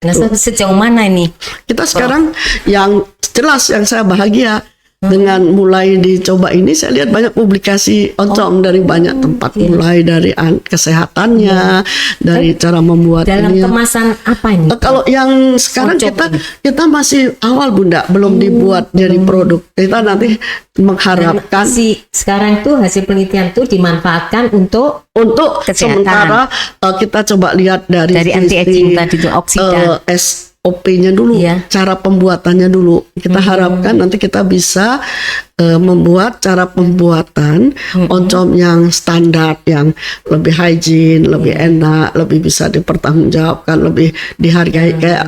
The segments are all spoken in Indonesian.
Nah, sejauh mana ini? Kita sekarang yang jelas yang saya bahagia dengan mulai dicoba ini, saya lihat banyak publikasi oncom dari banyak tempat, mulai dari kesehatannya, dari cara membuat dalam ini. Kemasan apa ini? Kalau yang sekarang kita masih awal Bunda, belum dibuat jadi produk. Kita nanti mengharapkan sekarang tuh hasil penelitian tuh dimanfaatkan untuk kesehatan. Sementara kita coba lihat dari anti-aging tadi itu oksidan. SOP-nya dulu, cara pembuatannya dulu. Kita harapkan nanti kita bisa membuat cara pembuatan oncom yang standar, yang lebih hygiene, lebih enak, lebih bisa dipertanggungjawabkan, lebih dihargai kayak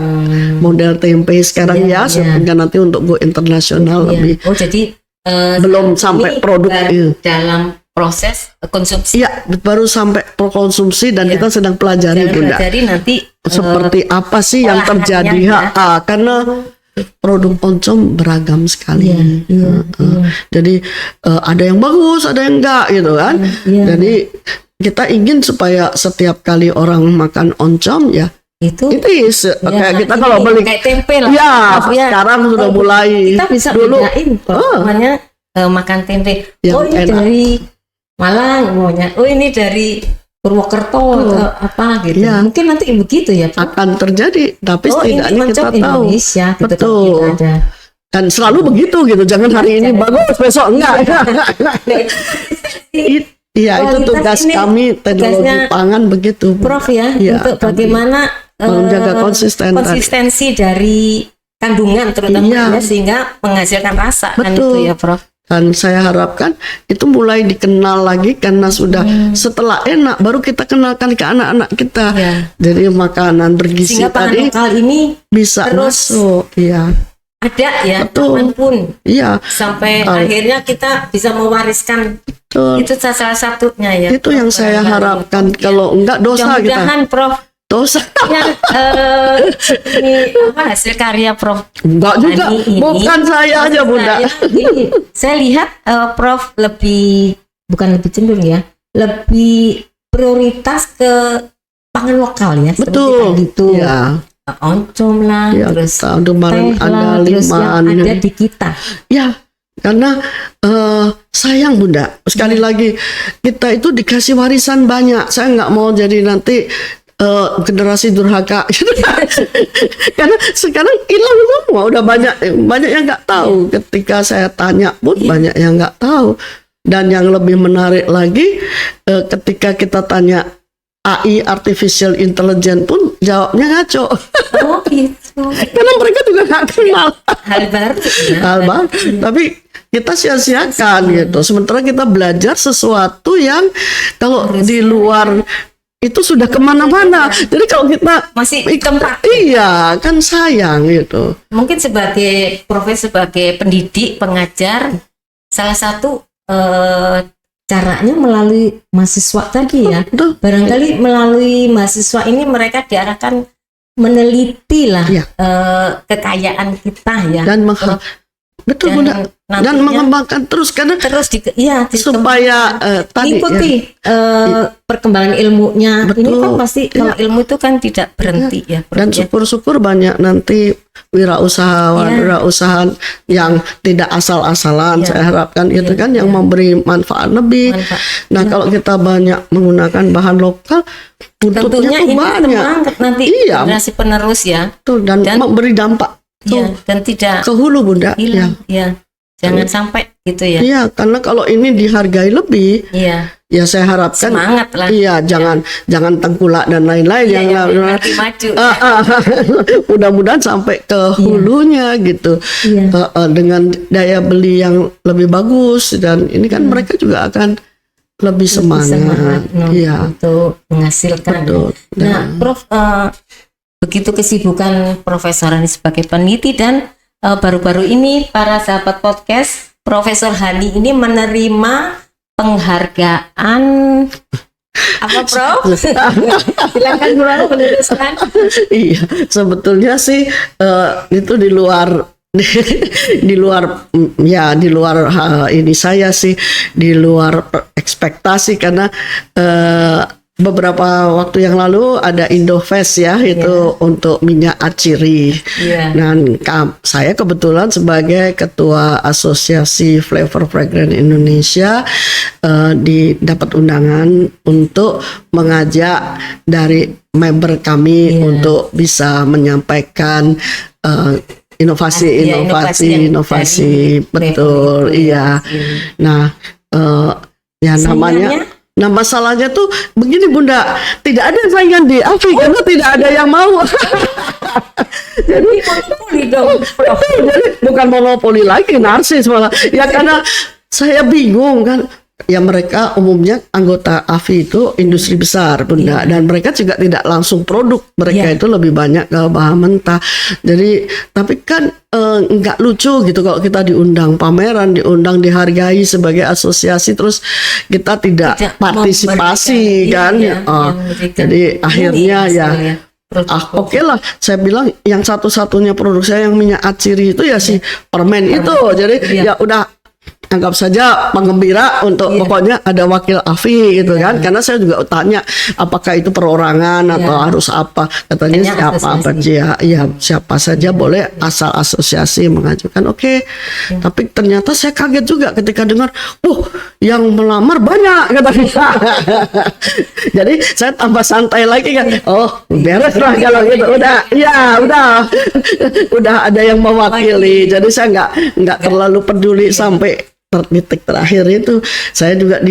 model tempe sekarang sehingga nanti untuk go internasional lebih. Oh, jadi belum sampai produk dalam proses konsumsi. Iya, baru sampai konsumsi dan kita sedang pelajari Bunda. Nanti seperti apa sih yang terjadi karena produk oncom beragam sekali. Jadi ada yang bagus, ada yang enggak gitu kan. Jadi kita ingin supaya setiap kali orang makan oncom itu kayak kita kalau beli kayak tempe lah. Sekarang sudah mulai. Kita bisa dulu bedain namanya makan tempe. Yang ini enak. dari Malang maunya. Oh, ini dari Purwokerto atau apa gitu. Mungkin nanti begitu ya, Pak. Akan terjadi, tapi setidaknya kita tahu. Indonesia, gitu, betul. Ada. Dan selalu begitu gitu. Jangan hari ini bagus, besok enggak. Iya, itu tugas kami teknologi pangan begitu, Prof ya, untuk bagaimana menjaga konsistensi dari kandungan terutama sehingga menghasilkan rasa. Betul. Kan itu ya, Prof. Dan saya harapkan itu mulai dikenal lagi karena sudah setelah enak baru kita kenalkan ke anak-anak kita. Jadi makanan bergizi sehingga tadi pangan lokal ini bisa masuk. Ada kapanpun. Sampai akhirnya kita bisa mewariskan. Itu salah satunya Itu yang saya harapkan. Kalau enggak dosa kita. Mudah-mudahan Prof. Dosa. Ini hasil karya Prof. Enggak juga. Bukan saya aja Bunda. Saya lihat Prof bukan lebih cenderung lebih prioritas ke pangan lokal ya. Betul. Gitu. Oncom lah, terus kemarin ada terus yang ada di kita. Karena sayang Bunda, sekali lagi kita itu dikasih warisan banyak. Saya nggak mau jadi nanti generasi durhaka. Karena sekarang hilang semua, udah banyak yang nggak tahu. Ketika saya tanya pun banyak yang nggak tahu. Dan yang lebih menarik lagi, ketika kita tanya AI, artificial intelligence pun jawabnya ngaco. Oh gitu. Karena mereka juga nggak kenal hal baru. Tapi kita sia-siakan gitu. Sementara kita belajar sesuatu yang kalau di luar itu sudah kemana-mana. Jadi kalau kita masih di tempat, kan sayang gitu. Mungkin sebagai pendidik, pengajar, salah satu caranya melalui mahasiswa tadi ya. Barangkali melalui mahasiswa ini mereka diarahkan meneliti lah kekayaan kita ya. Dan betul Bunda. Dan mengembangkan terus karena supaya ikuti perkembangan ilmunya. Betul. Ini kan pasti kalau ilmu itu kan tidak berhenti ya. Dan syukur-syukur banyak nanti wirausahaan yang tidak asal-asalan. Saya harapkan itu kan yang memberi manfaat lebih. Nah, kalau kita banyak menggunakan bahan lokal, buntutnya tuh banyak. Nanti generasi penerus ya. Dan memberi dampak. Dan tidak ke hulu Bunda. Jangan sampai gitu ya. Iya, karena kalau ini dihargai lebih, ya saya harapkan semangat lah. Jangan tengkulak dan lain-lain yang maju. Mudah-mudahan sampai ke hulunya gitu. Dengan daya beli yang lebih bagus dan ini kan mereka juga akan lebih semangat. Untuk menghasilkan. Betul. Nah, Prof, begitu kesibukan Profesor Hani sebagai peneliti dan baru-baru ini para sahabat podcast, Profesor Hani ini menerima penghargaan apa Prof? Silakan Prof meneruskan. Iya, sebetulnya sih itu di luar di luar ini saya sih di luar ekspektasi karena beberapa waktu yang lalu ada Indofest ya itu untuk minyak aciri. Dan saya kebetulan sebagai ketua Asosiasi Flavor Fragrance Indonesia dapat undangan untuk mengajak dari member kami untuk bisa menyampaikan inovasi betul iya. Nah ya namanya. Nah masalahnya tuh begini Bunda, tidak ada saingan di AFI karena tidak ada yang mau. Jadi monopoli dong. Jadi bukan monopoli lagi, narsis malah. Ya karena saya bingung kan. Ya mereka umumnya anggota AFI itu industri besar Bunda, dan mereka juga tidak langsung produk, mereka itu lebih banyak ke bahan mentah. Jadi tapi kan nggak lucu gitu kalau kita diundang pameran, diundang dihargai sebagai asosiasi terus kita tidak partisipasi kan. Jadi akhirnya oke lah, saya bilang yang satu-satunya produk saya yang minyak aciri itu ya si permen itu. Jadi ya udah anggap saja penggembira untuk pokoknya ada wakil AFI gitu kan, karena saya juga tanya apakah itu perorangan atau harus apa, katanya siapa saja boleh asal asosiasi mengajukan. Oke. Tapi ternyata saya kaget juga ketika dengar yang melamar banyak katanya. Jadi saya tambah santai lagi kan, beres lah kalau gitu, udah ada yang mewakili. Jadi saya nggak terlalu peduli sampai titik terakhir itu. Saya juga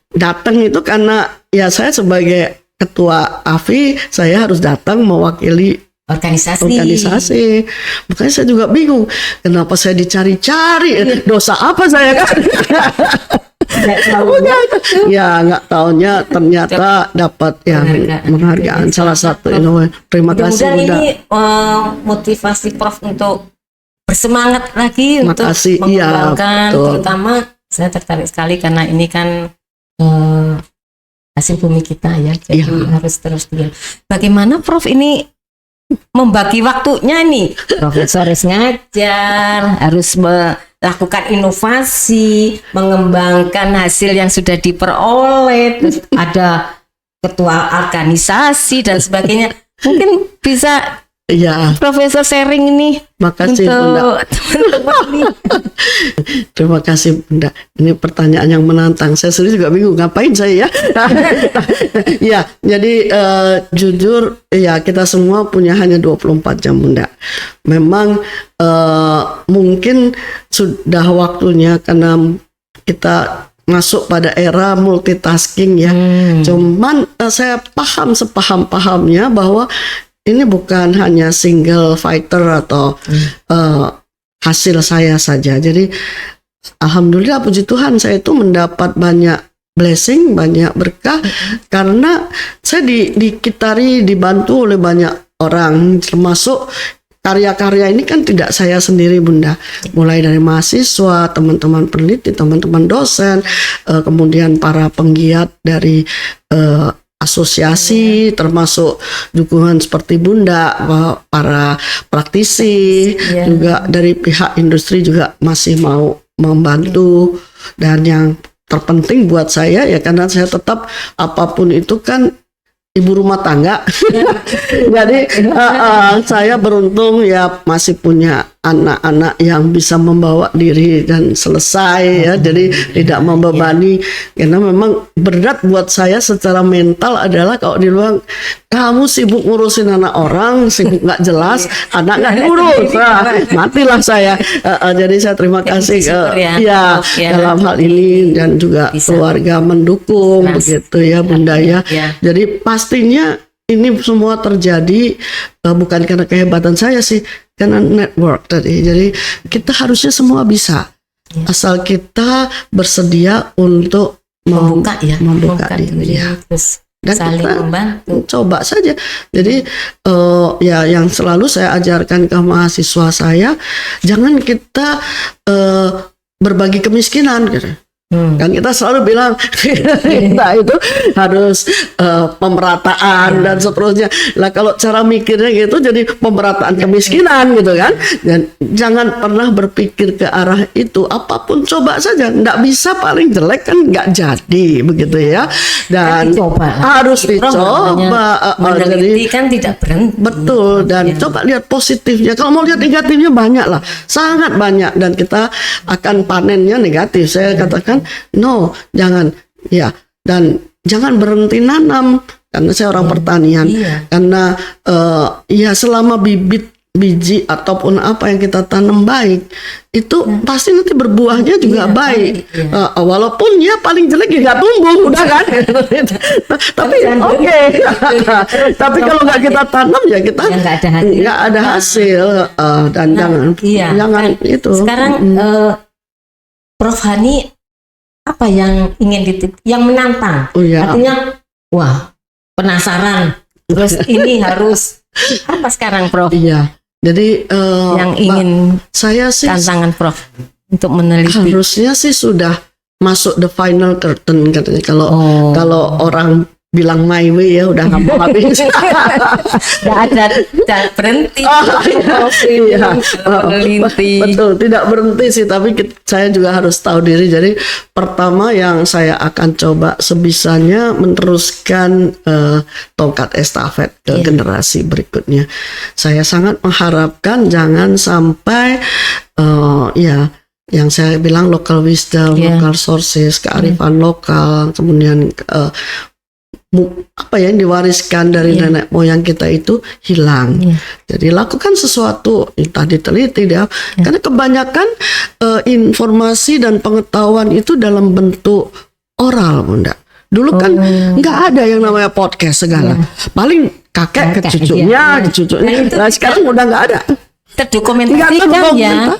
datang itu karena ya saya sebagai ketua AFI saya harus datang mewakili organisasi. Makanya saya juga bingung kenapa saya dicari-cari, dosa apa saya kan. Nggak taunya ternyata dapat penghargaan salah satu. Terima kasih Bunda. Ini motivasi Prof untuk bersemangat lagi untuk mengembangkan, terutama saya tertarik sekali karena ini kan hasil bumi kita ya, jadi harus terus dia. Bagaimana Prof ini membagi waktunya nih? Profesor harus ngajar, harus melakukan inovasi, mengembangkan hasil yang sudah diperoleh, terus ada ketua organisasi dan sebagainya. Mungkin bisa Profesor sharing ini. Makasih Bunda. Terima kasih Bunda. Ini pertanyaan yang menantang. Saya sendiri juga bingung ngapain saya ya. Jadi jujur ya kita semua punya hanya 24 jam Bunda. Memang mungkin sudah waktunya karena kita masuk pada era multitasking ya. Cuman saya paham sepaham-pahamnya bahwa ini bukan hanya single fighter atau hasil saya saja. Jadi alhamdulillah puji Tuhan saya itu mendapat banyak blessing, banyak berkah karena saya dibantu oleh banyak orang, termasuk karya-karya ini kan tidak saya sendiri Bunda. Mulai dari mahasiswa, teman-teman peneliti, teman-teman dosen, kemudian para penggiat dari asosiasi, termasuk dukungan seperti Bunda, para praktisi, juga dari pihak industri juga masih mau membantu. Dan yang terpenting buat saya ya karena saya tetap apapun itu kan ibu rumah tangga. Jadi saya beruntung ya masih punya anak-anak yang bisa membawa diri dan selesai ya. Jadi tidak membebani karena memang berat buat saya secara mental adalah kalau di luar kamu sibuk ngurusin anak orang, sibuk nggak jelas, anak nggak diurus, matilah saya. Jadi saya terima kasih dalam hal ini dan juga keluarga mendukung begitu ya Bunda ya. Jadi pastinya ini semua terjadi bukan karena kehebatan saya sih, karena network tadi. Jadi kita harusnya semua bisa, asal kita bersedia untuk membuka diri. Terus Dan saling kita membantu. coba saja. Jadi ya yang selalu saya ajarkan ke mahasiswa saya, jangan kita berbagi kemiskinan gitu. Kan kita selalu bilang kita itu harus pemerataan dan seterusnya. Lah kalau cara mikirnya gitu jadi pemerataan kemiskinan gitu kan. Dan jangan pernah berpikir ke arah itu. Apapun coba saja. Nggak bisa paling jelek kan nggak jadi begitu ya. Dan harus dicoba. Meneliti kan tidak berhenti. Betul, dan coba lihat positifnya. Kalau mau lihat negatifnya banyak lah, sangat banyak, dan kita akan panennya negatif. Saya katakan no, jangan ya, dan jangan berhenti nanam karena saya orang pertanian. Karena ya selama biji ataupun apa yang kita tanam baik itu pasti nanti berbuahnya juga baik. Walaupun ya paling jelek ya nggak tumbuh udah kan. Tapi oke. Tapi kalau nggak kita tanam ya kita nggak ada hasil. Dan jangan itu. Sekarang Prof Hani apa yang ingin yang menantang? Artinya wah penasaran. Terus ini harus apa sekarang Prof? Iya. Jadi yang ingin saya sih tantangan Prof untuk meneliti. Harusnya sih sudah masuk the final curtain katanya. Kalau orang bilang my way ya udah nggak mau habis. Nggak ada berhenti. Betul, tidak berhenti sih. Tapi saya juga harus tahu diri. Jadi pertama yang saya akan coba sebisanya meneruskan tongkat estafet ke generasi berikutnya. Saya sangat mengharapkan jangan sampai yang saya bilang local wisdom, local sources, kearifan lokal, kemudian apa yang diwariskan dari nenek moyang kita itu hilang. Jadi lakukan sesuatu, entah diteliti dia, karena kebanyakan informasi dan pengetahuan itu dalam bentuk oral, Bunda. Dulu kan nggak ada yang namanya podcast segala, paling kakek ke cucunya, nah sekarang udah nggak ada. Terdokumentasikan ya.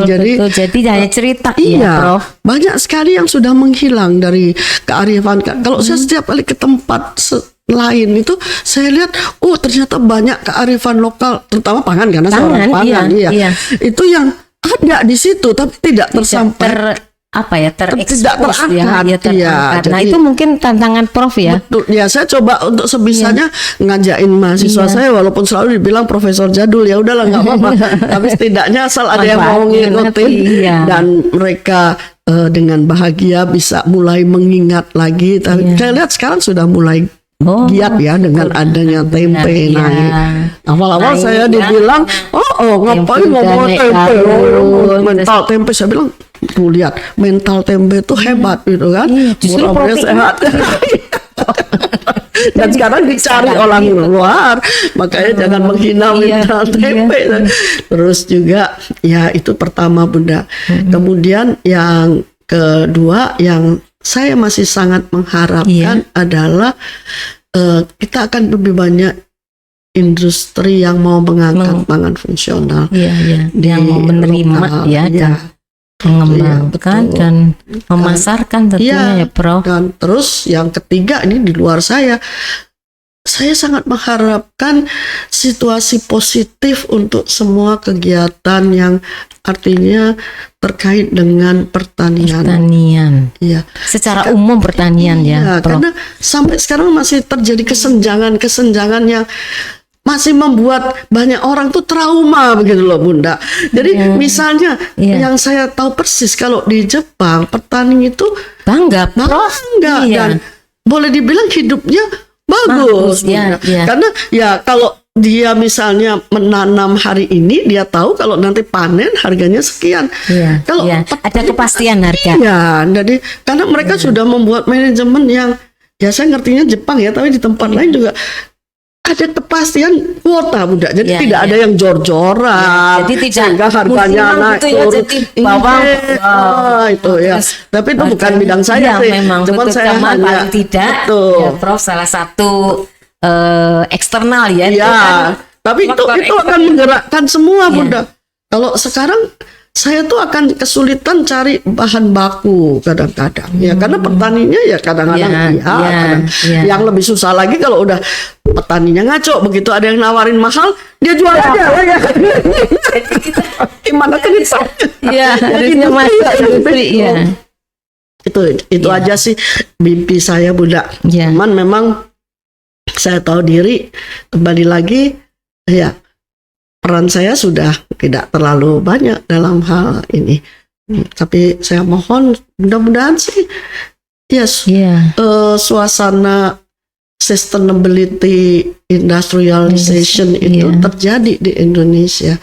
Jadi hanya cerita Prof. Banyak sekali yang sudah menghilang dari kearifan. Kalau saya setiap kali ke tempat lain itu saya lihat ternyata banyak kearifan lokal, terutama pangan karena saya orang pangan. Itu yang ada di situ tapi tidak tersampaikan. Terekspos terangkat. Nah itu mungkin tantangan Prof ya. Betul ya, saya coba untuk sebisanya ngajakin mahasiswa saya, walaupun selalu dibilang profesor jadul, ya udahlah nggak apa-apa. Tapi setidaknya asal ada yang mau ngikutin dan mereka dengan bahagia bisa mulai mengingat lagi. Tapi saya lihat sekarang sudah mulai giat ya dengan adanya tempe naik. Awal-awal saya dibilang ngapain ngomong tempe, mental tempe. Saya bilang tuh lihat mental tempe itu hebat gitu kan, murah sehat. Dan sekarang dicari orang luar, makanya jangan menghina mental tempe. Terus juga ya itu pertama Bunda. Kemudian yang kedua yang saya masih sangat mengharapkan adalah kita akan lebih banyak industri yang mau mengangkat pangan fungsional, yang mau menerima mengembangkan dan memasarkan tentunya ya Prof. Dan terus yang ketiga ini di luar saya sangat mengharapkan situasi positif untuk semua kegiatan yang artinya terkait dengan pertanian. Iya. Secara umum pertanian ya Prof. Karena sampai sekarang masih terjadi kesenjangan yang masih membuat banyak orang tuh trauma begitu loh Bunda. Jadi misalnya yang saya tahu persis kalau di Jepang petani itu bangga dan boleh dibilang hidupnya bagus. Karena ya kalau dia misalnya menanam hari ini, dia tahu kalau nanti panen harganya sekian. Kalau ada kepastian harga. Jadi karena mereka sudah membuat manajemen yang saya ngertinya Jepang ya, tapi di tempat lain juga ada kepastian kuota Bunda. Jadi tidak ada yang jor-joran. Jadi sehingga harganya naik turun. Itu ya. Tapi itu bukan bidang saya sih. Cuman saya hanya tidak. Prof salah satu eksternal ya. Tapi itu akan menggerakkan semua Bunda. Kalau sekarang saya tuh akan kesulitan cari bahan baku kadang-kadang ya, karena petaninya ya kadang-kadang kadang yang lebih susah lagi kalau udah petaninya ngaco, begitu ada yang nawarin mahal dia jual aja lah ya. Gimana kan itu? Iya, harusnya masuk industri ya. Itu aja sih mimpi saya, Bunda. Cuman memang saya tahu diri, kembali lagi ya, peran saya sudah tidak terlalu banyak dalam hal ini. Tapi saya mohon mudah-mudahan sih suasana sustainability industrialization itu terjadi di Indonesia.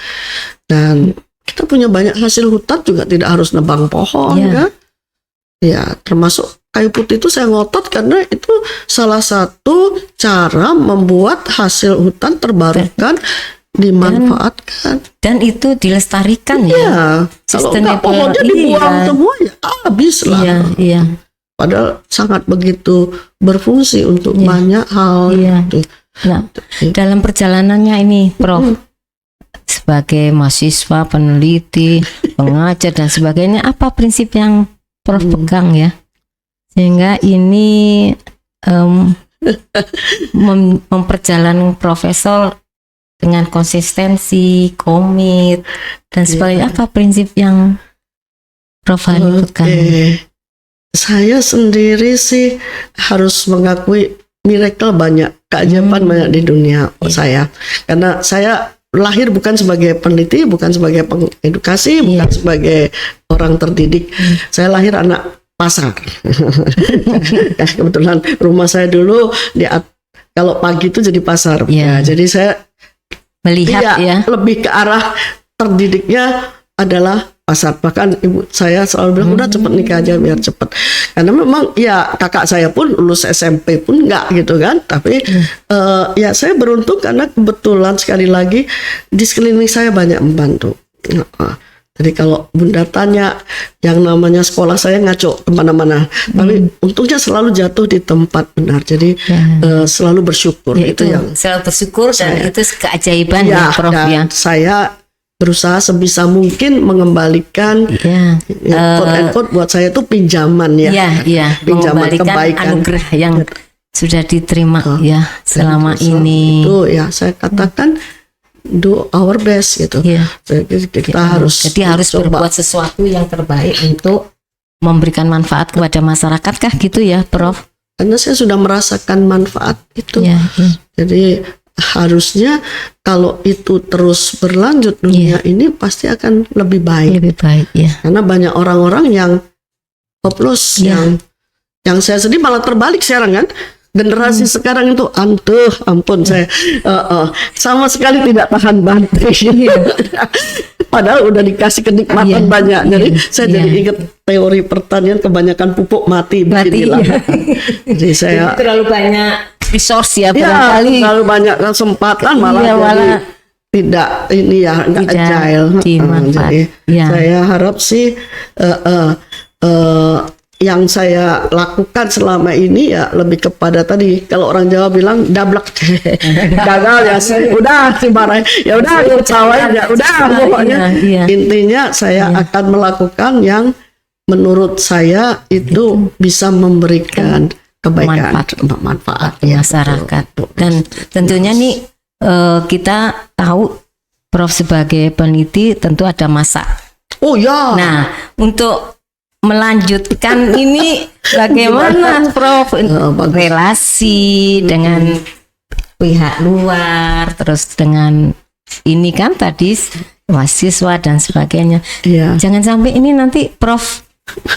Dan kita punya banyak hasil hutan juga, tidak harus nebang pohon kan. Ya, termasuk kayu putih itu saya ngotot karena itu salah satu cara membuat hasil hutan terbarukan dimanfaatkan dan itu dilestarikan kalau nggak pohonnya dibuang semua ya habis lah. Padahal sangat begitu berfungsi untuk banyak hal. Nah, dalam perjalanannya ini Prof, sebagai mahasiswa, peneliti, pengajar dan sebagainya, apa prinsip yang Prof pegang ya, sehingga ini memperjalan profesor dengan konsistensi, komit dan sebagainya. Apa prinsip yang Prof Hani pegang? Saya sendiri sih harus mengakui miracle banyak, keajaiban banyak di dunia saya, karena saya lahir bukan sebagai peneliti, bukan sebagai pengedukasi, bukan sebagai orang terdidik. Saya lahir anak pasar. Kebetulan rumah saya dulu kalau pagi itu jadi pasar. Jadi saya melihat lebih ke arah terdidiknya adalah pasar. Bahkan ibu saya selalu bilang udah cepet nikah aja biar cepet, karena memang kakak saya pun lulus SMP pun enggak gitu kan. Tapi saya beruntung karena kebetulan sekali lagi di sekeliling saya banyak membantu. Jadi kalau Bunda tanya, yang namanya sekolah saya ngaco kemana-mana, tapi untungnya selalu jatuh di tempat benar. Jadi selalu bersyukur. Itu yang selalu bersyukur dan itu keajaiban ya Prof ya. Saya berusaha sebisa mungkin mengembalikan quote-unquote buat saya itu pinjaman pinjaman kebaikan, anugerah yang sudah diterima selama ini. Itu saya katakan do our best gitu. Kita harus berbuat sesuatu yang terbaik untuk memberikan manfaat kepada masyarakat kah gitu ya Prof? Karena saya sudah merasakan manfaat itu. Jadi harusnya kalau itu terus berlanjut dunia ini pasti akan lebih baik. Karena banyak orang-orang yang hopeless, yang saya sedih malah terbalik sekarang kan. Generasi sekarang itu ampun saya sama sekali tidak tahan banting. Padahal udah dikasih kenikmatan banyak. Jadi saya jadi ingat teori pertanian, kebanyakan pupuk mati. Jadi saya terlalu banyak resource barangkali terlalu banyak kesempatan malah jadi tidak nggak agile. Jadi saya harap sih yang saya lakukan selama ini lebih kepada tadi, kalau orang Jawa bilang dablek gagal udah dimarahin udah ketawain udah pokoknya intinya saya akan melakukan yang menurut saya itu bisa memberikan kebaikan, manfaat masyarakat. Dan tentunya nih kita tahu Prof sebagai peneliti tentu ada masa. Nah, untuk melanjutkan ini bagaimana Prof relasi dengan pihak luar, terus dengan ini kan tadi mahasiswa dan sebagainya. Jangan sampai ini nanti Prof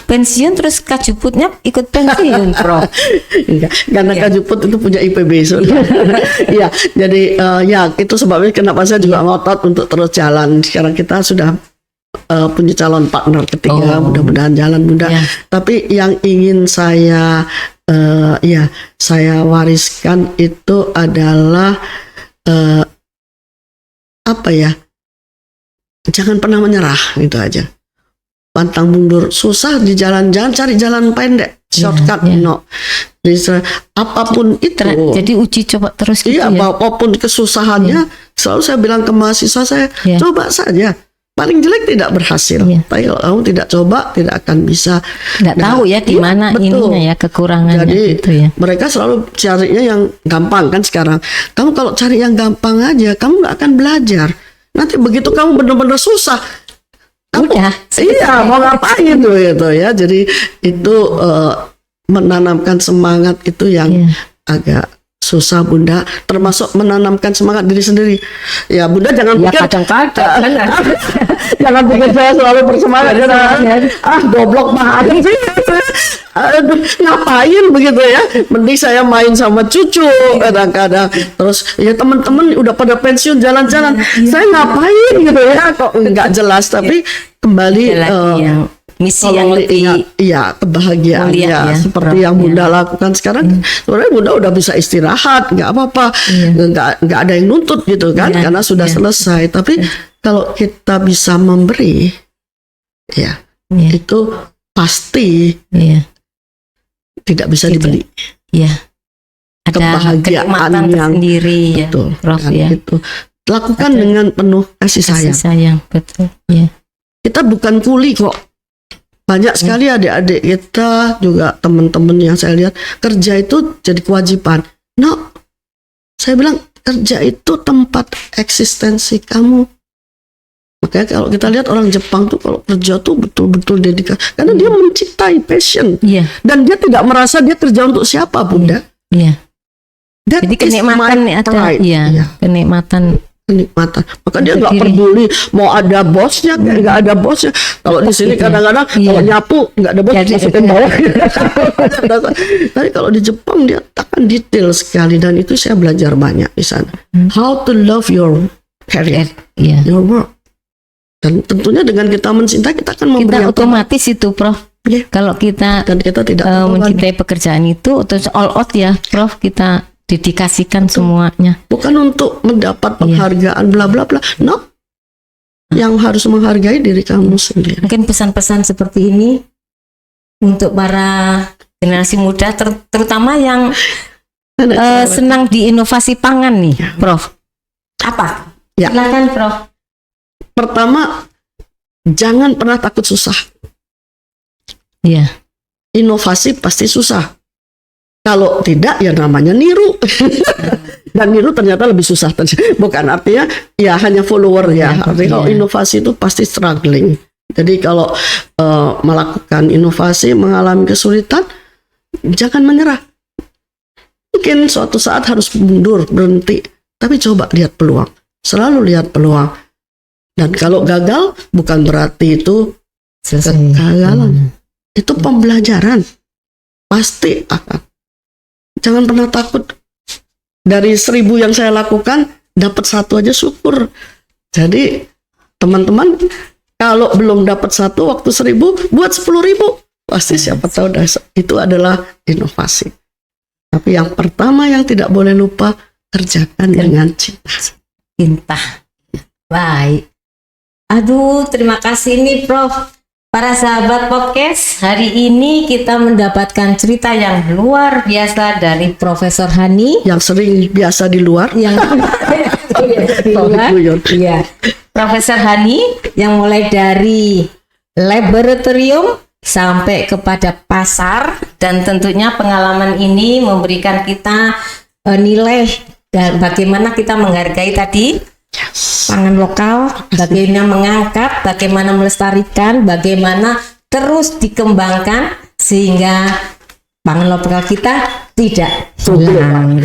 pensiun terus Kajuputnya ikut pensiun Prof. Karena Kajuput itu punya IPB jadi itu sebabnya kenapa saya juga ngotot untuk terus jalan. Sekarang kita sudah punya calon partner ketiga, mudah-mudahan jalan Bunda. Tapi yang ingin saya saya wariskan itu adalah jangan pernah menyerah, itu aja. Pantang mundur, susah di jalan-jalan, cari jalan pendek, shortcut Jadi apapun itu. Jadi uji coba terus gitu apapun kesusahannya, selalu saya bilang ke mahasiswa saya, coba saja. paling jelek tidak berhasil. Iya. Tapi kalau kamu tidak coba, tidak akan bisa. Nggak tahu ya di mana ininya ya, kekurangannya Jadi gitu ya. mereka selalu carinya yang gampang kan sekarang. Kamu kalau cari yang gampang aja, kamu nggak akan belajar. Nanti begitu kamu benar-benar susah, kamu Udah. iya mau ngapain tuh gitu ya. Jadi itu menanamkan semangat itu yang Iya. agak susah Bunda, termasuk menanamkan semangat diri sendiri. Ya Bunda jangan Ya pikir kadang-kadang jangan pikir saya selalu bersemangat. Goblok banget sih. Aduh, ngapain begitu ya? Mending saya main sama cucu kadang-kadang. Terus ya teman-teman udah pada pensiun jalan-jalan. Saya ngapain gitu ya? Kok nggak jelas. Tapi kembali yang misi yang tolong lebih ingat, iya kebahagiaan mulia ya, ya, seperti Prof, yang Bunda ya. lakukan sekarang. Sebenarnya Bunda udah bisa istirahat, nggak apa-apa, nggak ada yang nuntut gitu kan, Iya, karena sudah iya. selesai. Tapi kalau kita bisa memberi, ya Iya. itu pasti Iya. tidak bisa Gitu. dibeli. Iya. Ada Kebahagiaan kenikmatan yang tersendiri ya, Betul, Prof kan, ya. itu lakukan Ada dengan penuh kasih Kasih sayang. sayang, betul. Iya. Kita bukan kuli kok. Banyak sekali adik-adik kita juga teman-teman yang saya lihat kerja itu jadi kewajiban. No, saya bilang kerja itu tempat eksistensi kamu. Makanya kalau kita lihat orang Jepang tuh kalau kerja tuh betul-betul dedikasi karena dia mencintai passion Iya. dan dia tidak merasa dia kerja untuk siapa Bunda. Iya. That Jadi is kenikmatan my ada, pride. iya, Iya. kenikmatan. Kenikmatan. Maka dia nggak Berdiri. peduli mau ada bosnya, kayak nggak ada bosnya. Kalau di sini Iya. kadang-kadang Iya. kalau nyapu nggak ada bos, Jadi, masukin bawah. Tapi kalau di Jepang dia akan detail sekali dan itu saya belajar banyak di sana. How to love your career, Iya. your work. Dan tentunya dengan kita mencintai kita akan memberi Kita yang otomatis itu, Prof. Iya. Kalau kita dan kita tidak mencintai pekerjaan itu, terus all out ya, Prof. Kita dedikasikan semuanya. bukan untuk mendapat Iya. penghargaan bla bla bla. No. Yang harus menghargai diri kamu sendiri. Mungkin pesan-pesan seperti ini untuk para generasi muda, terutama yang senang di inovasi pangan nih, Prof. Apa? Ya. Silakan, Prof. Pertama, jangan pernah takut susah. Iya. Inovasi pasti susah. Kalau tidak ya namanya niru. Dan niru ternyata lebih susah. Bukan artinya ya hanya follower ya. Artinya kalau inovasi itu pasti struggling. Jadi kalau melakukan inovasi mengalami kesulitan, jangan menyerah. Mungkin suatu saat harus mundur, berhenti. Tapi coba lihat peluang. Selalu lihat peluang. Dan kalau gagal bukan berarti itu kegagalan. Itu pembelajaran. Pasti akan. Jangan pernah takut. Dari 1000 yang saya lakukan, dapat 1 aja syukur. Jadi teman-teman, kalau belum dapat 1 waktu 1000, buat 10.000. Pasti siapa tahu itu adalah inovasi. Tapi yang pertama yang tidak boleh lupa, kerjakan dengan cinta. Cinta. Baik. Aduh, terima kasih nih, Prof. Para sahabat podcast, hari ini kita mendapatkan cerita yang luar biasa dari Profesor Hani Yang sering biasa di luar. yang di luar. Iya. Profesor Hani yang mulai dari laboratorium sampai kepada pasar, dan tentunya pengalaman ini memberikan kita nilai dan bagaimana kita menghargai tadi pangan lokal, bagaimana mengangkat, bagaimana melestarikan, bagaimana terus dikembangkan sehingga pangan lokal kita tidak hilang.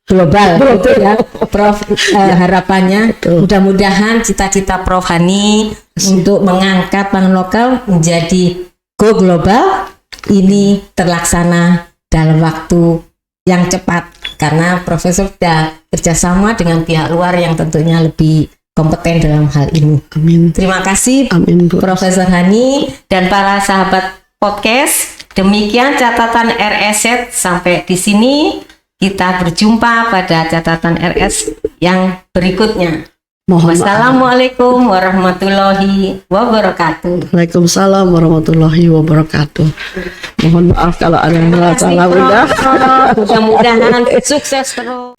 Global, itu ya, Prof. Harapannya mudah-mudahan cita-cita Prof. Hani untuk mengangkat pangan lokal menjadi go global ini terlaksana dalam waktu yang cepat, karena Profesor sudah kerjasama dengan pihak luar yang tentunya lebih kompeten dalam hal ini. Amin. Terima kasih, Amin, Bu. Profesor Hani dan para sahabat podcast. Demikian catatan RS. Sampai di sini kita berjumpa pada catatan RS yang berikutnya. Wassalamualaikum warahmatullahi wabarakatuh. Waalaikumsalam warahmatullahi wabarakatuh. Mohon maaf kalau ada yang salah, Bunda. Mudah-mudahan sukses terus.